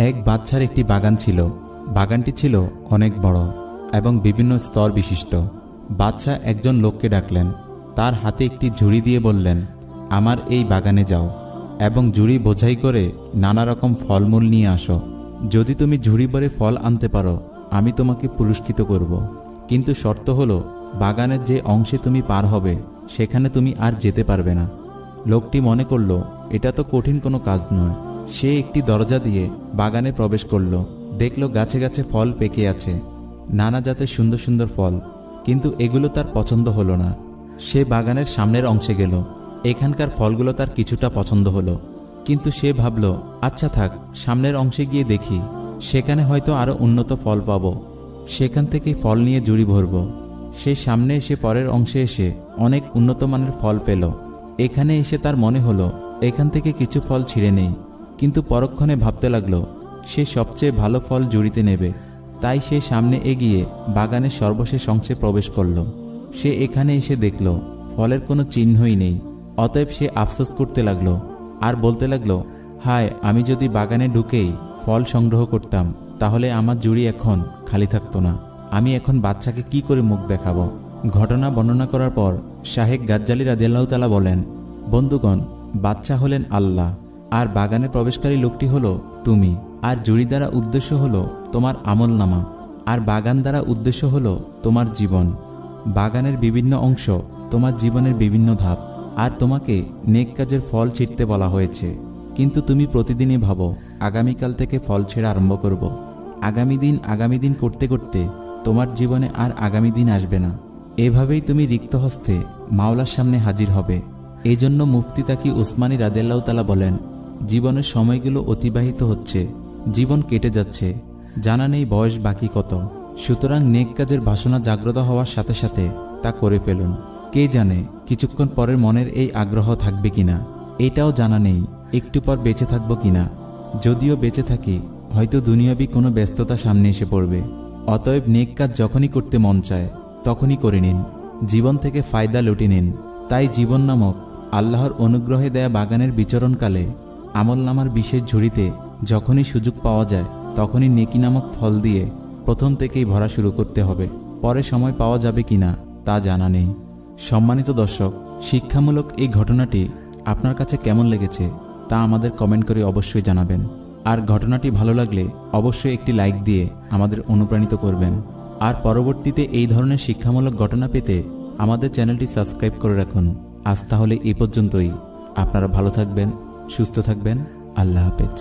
এক বাচ্চার একটি বাগান ছিল। বাগানটি ছিল অনেক বড় এবং বিভিন্ন স্তর বিশিষ্ট। বাচ্চা একজন লোককে ডাকলেন, তার হাতে একটি ঝুড়ি দিয়ে বললেন, আমার এই বাগানে যাও এবং ঝুড়ি বোঝাই করে নানা রকম ফলমূল নিয়ে আসো। যদি তুমি ঝুড়ি ভরে ফল আনতে পারো আমি তোমাকে পুরস্কৃত করব, কিন্তু শর্ত হলো বাগানের যে অংশে তুমি পার হবে সেখানে তুমি আর যেতে পারবে না। লোকটি মনে করল এটা তো কঠিন কোনো কাজ নয়। সে একটি দরজা দিয়ে বাগানে প্রবেশ করল। দেখল গাছে গাছে ফল পেকে আছে, নানা জাতের সুন্দর সুন্দর ফল, কিন্তু এগুলো তার পছন্দ হলো না। সে বাগানের সামনের অংশে গেল। এখানকার ফলগুলো তার কিছুটা পছন্দ হলো, কিন্তু সে ভাবল আচ্ছা থাক, সামনের অংশে গিয়ে দেখি, সেখানে হয়তো আরও উন্নত ফল পাব, সেখান থেকে ফল নিয়ে ঝুড়ি ভরব। সে সামনে এসে পরের অংশে এসে অনেক উন্নত মানের ফল পেল। এখানে এসে তার মনে হলো এখান থেকে কিছু ফল ছিঁড়ে নেই, কিন্তু পরক্ষণে ভাবতে লাগলো সে সবচেয়ে ভালো ফল ঝুড়িতে নেবে। তাই সে সামনে এগিয়ে বাগানের সর্বশেষ অংশে প্রবেশ করল। সে এখানে এসে দেখল ফলের কোনো চিহ্নই নেই। অতএব সে আফসোস করতে লাগলো আর বলতে লাগলো, হায়, আমি যদি বাগানে ঢুকেই ফল সংগ্রহ করতাম তাহলে আমার ঝুড়ি এখন খালি থাকতো না। আমি এখন বাচ্চাকে কি করে মুখ দেখাবো? ঘটনা বর্ণনা করার পর শাহেখ গাজ্জালী রাদিয়াল্লাহু তাআলা বলেন, বন্ধুগণ, বাচ্চা হলেন আল্লাহ, আর বাগানে প্রবেশকারী লোকটি হলো তুমি। আর ঝুড়ি দ্বারা উদ্দেশ্য হলো তোমার আমলনামা, আর বাগান দ্বারা উদ্দেশ্য হলো তোমার জীবন। বাগানের বিভিন্ন অংশ তোমার জীবনের বিভিন্ন ধাপ, আর তোমাকে নেক কাজের ফল ছিঁড়তে বলা হয়েছে। কিন্তু তুমি প্রতিদিনই ভাবো আগামীকাল থেকে ফল ছেঁড়া আরম্ভ করব। আগামী দিন করতে করতে তোমার জীবনে আর আগামী দিন আসবে না। এভাবেই তুমি রিক্ত হস্তে মাওলার সামনে হাজির হবে। এজন্য মুফতি তাকি উসমানী রাদিয়াল্লাহু তাআলা বলেন, জীবনের সময়গুলো অতিবাহিত হচ্ছে, জীবন কেটে যাচ্ছে, জানা নেই বয়স বাকি কত। সুতরাং নেক কাজের বাসনা জাগ্রত হওয়ার সাথে সাথে তা করে ফেলুন। কে জানে কিছুক্ষণ পরের মনের এই আগ্রহ থাকবে কিনা, এটাও জানা নেই একটু পর বেঁচে থাকবো কিনা। যদিও বেঁচে থাকি হয়তো দুনিয়াবি কোনো ব্যস্ততা সামনে এসে পড়বে। অতএব নেক কাজ যখনই করতে মন চায় তখনই করে নিন, জীবন থেকে ফায়দা লুটে নিন। তাই জীবন নামক আল্লাহর অনুগ্রহে দেয়া বাগানের বিচরণকালে আমলনামার বিশেষ ঝুড়িতে যখনই সুযোগ পাওয়া যায় তখনই নেকি নামক ফল দিয়ে প্রথম থেকেই ভরা শুরু করতে হবে। পরে সময় পাওয়া যাবে কিনা তা জানা নেই। সম্মানিত দর্শক, শিক্ষামূলক এই ঘটনাটি আপনার কাছে কেমন লেগেছে তা আমাদের কমেন্ট করে অবশ্যই জানাবেন। আর ঘটনাটি ভালো লাগলে অবশ্যই একটি লাইক দিয়ে আমাদের অনুপ্রাণিত করবেন। আর পরবর্তীতে এই ধরনের শিক্ষামূলক ঘটনা পেতে আমাদের চ্যানেলটি সাবস্ক্রাইব করে রাখুন। আজ তাহলে এই পর্যন্তই। আপনারা ভালো থাকবেন, সুস্থ থাকবেন। আল্লাহ হাফেজ।